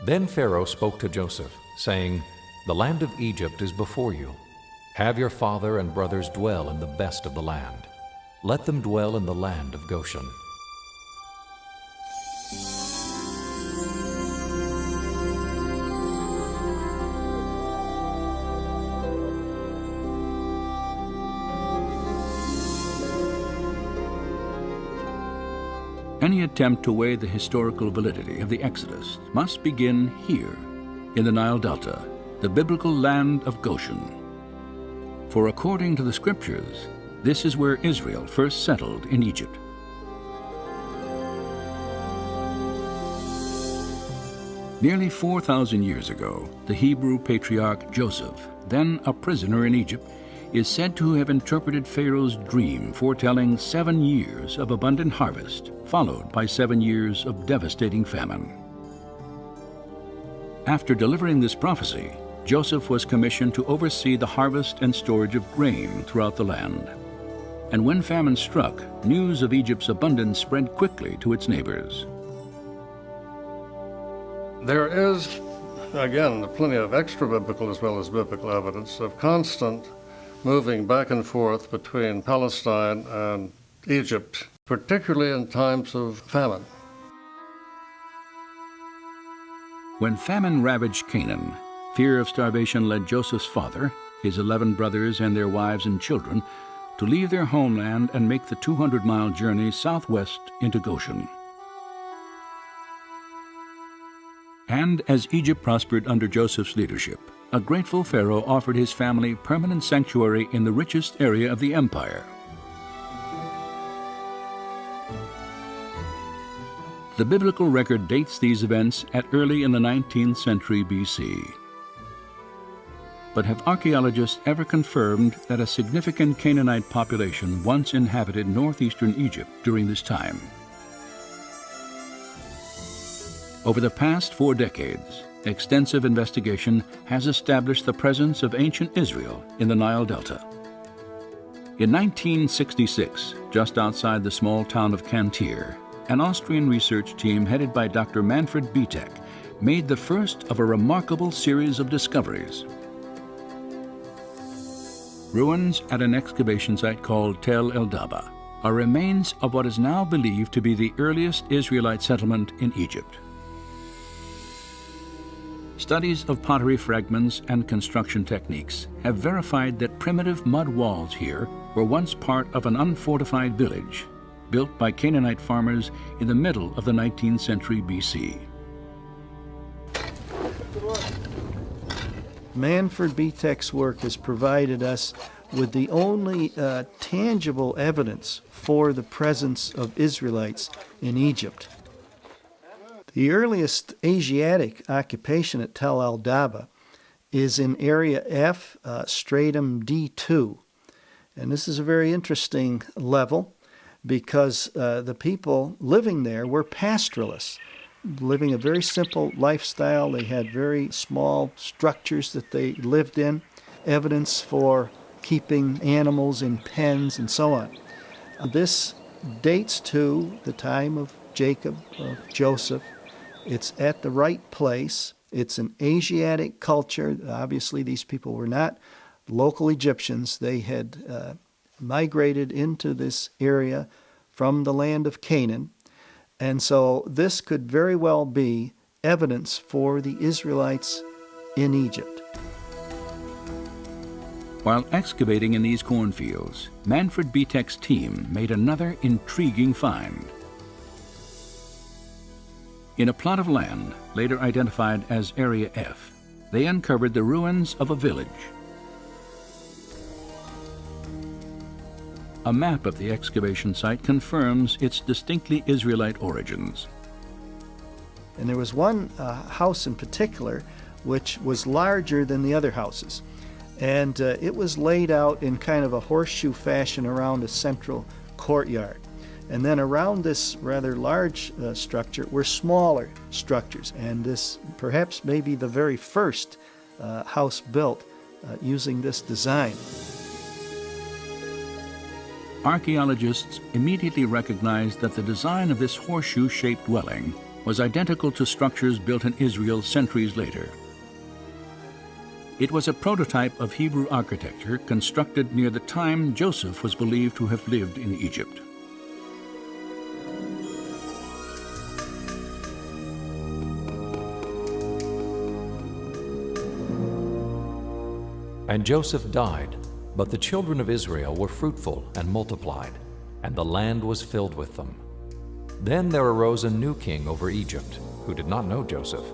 Then Pharaoh spoke to Joseph, saying, "The land of Egypt is before you. Have your father and brothers dwell in the best of the land. Let them dwell in the land of Goshen." Any attempt to weigh the historical validity of the Exodus must begin here, in the Nile Delta, the biblical land of Goshen. For according to the Scriptures, this is where Israel first settled in Egypt. Nearly 4,000 years ago, the Hebrew patriarch Joseph, then a prisoner in Egypt, is said to have interpreted Pharaoh's dream foretelling 7 years of abundant harvest, followed by 7 years of devastating famine. After delivering this prophecy, Joseph was commissioned to oversee the harvest and storage of grain throughout the land. And when famine struck, news of Egypt's abundance spread quickly to its neighbors. There is, again, plenty of extra-biblical as well as biblical evidence of constant moving back and forth between Palestine and Egypt, particularly in times of famine. When famine ravaged Canaan, fear of starvation led Joseph's father, his 11 brothers and their wives and children to leave their homeland and make the 200-mile journey southwest into Goshen. And as Egypt prospered under Joseph's leadership, a grateful Pharaoh offered his family permanent sanctuary in the richest area of the empire. The biblical record dates these events at early in the 19th century BC. But have archaeologists ever confirmed that a significant Canaanite population once inhabited northeastern Egypt during this time? Over the past 4 decades, extensive investigation has established the presence of ancient Israel in the Nile Delta. In 1966, just outside the small town of Cantir, an Austrian research team headed by Dr. Manfred Bietek made the first of a remarkable series of discoveries. Ruins at an excavation site called Tel El Daba are remains of what is now believed to be the earliest Israelite settlement in Egypt. Studies of pottery fragments and construction techniques have verified that primitive mud walls here were once part of an unfortified village built by Canaanite farmers in the middle of the 19th century BC. Manfred Bietek's work has provided us with the only tangible evidence for the presence of Israelites in Egypt. The earliest Asiatic occupation at Tel El Daba is in Area F, Stratum D2. And this is a very interesting level because the people living there were pastoralists, living a very simple lifestyle. They had very small structures that they lived in, evidence for keeping animals in pens and so on. This dates to the time of Jacob, of Joseph. It's at the right place. It's an Asiatic culture. Obviously, these people were not local Egyptians. They had migrated into this area from the land of Canaan. And so this could very well be evidence for the Israelites in Egypt. While excavating in these cornfields, Manfred Bietek's team made another intriguing find. In a plot of land, later identified as Area F, they uncovered the ruins of a village. A map of the excavation site confirms its distinctly Israelite origins. And there was one house in particular which was larger than the other houses. And it was laid out in kind of a horseshoe fashion around a central courtyard. And then around this rather large structure were smaller structures. And this perhaps may be the very first house built using this design. archaeologists immediately recognized that the design of this horseshoe-shaped dwelling was identical to structures built in Israel centuries later. It was a prototype of Hebrew architecture constructed near the time Joseph was believed to have lived in Egypt. And Joseph died, but the children of Israel were fruitful and multiplied, and the land was filled with them. Then there arose a new king over Egypt, who did not know Joseph.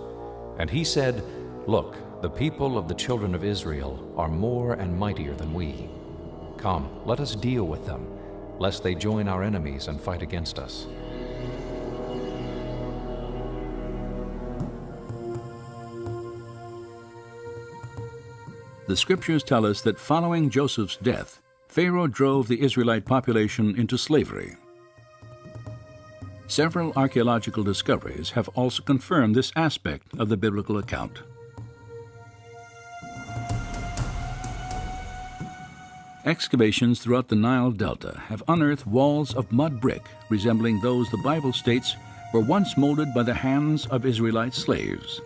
And he said, "Look, the people of the children of Israel are more and mightier than we. Come, let us deal with them, lest they join our enemies and fight against us." The scriptures tell us that following Joseph's death, Pharaoh drove the Israelite population into slavery. Several archaeological discoveries have also confirmed this aspect of the biblical account. Excavations throughout the Nile Delta have unearthed walls of mud brick resembling those the Bible states were once molded by the hands of Israelite slaves.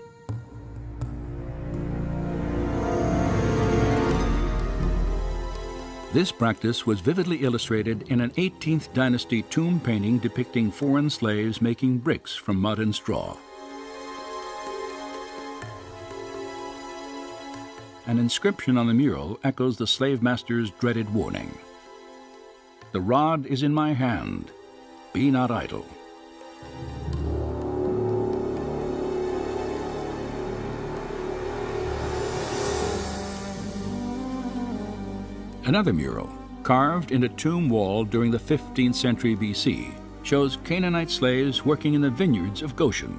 This practice was vividly illustrated in an 18th dynasty tomb painting depicting foreign slaves making bricks from mud and straw. An inscription on the mural echoes the slave master's dreaded warning. "The rod is in my hand. Be not idle." Another mural, carved in a tomb wall during the 15th century BC, shows Canaanite slaves working in the vineyards of Goshen.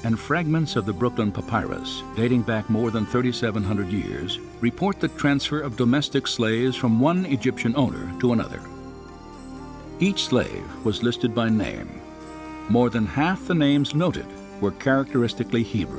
And fragments of the Brooklyn Papyrus, dating back more than 3,700 years, report the transfer of domestic slaves from one Egyptian owner to another. Each slave was listed by name. More than half the names noted were characteristically Hebrew.